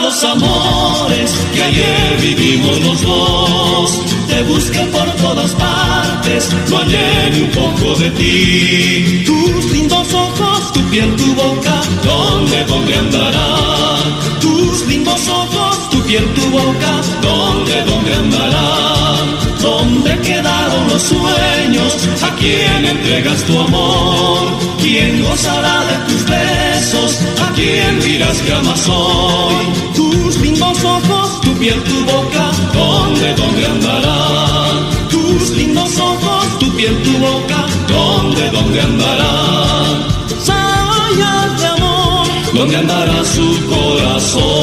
los amores que ayer vivimos los dos. Te busqué por todas partes, no hallé ni un poco de ti. Tus lindos ojos, tu piel, tu boca, ¿dónde andarán? Tus lindos ojos, tu piel, tu boca, ¿dónde andarán? ¿Dónde quedaron los sueños? ¿A quién entregas tu amor? ¿Quién gozará de tus besos? ¿A quién dirás que amas hoy? Tus lindos ojos, tu piel, tu boca, ¿dónde andarán? Tus lindos ojos, tu piel, tu boca, ¿dónde andarán? Sayas de amor, ¿dónde andará su corazón?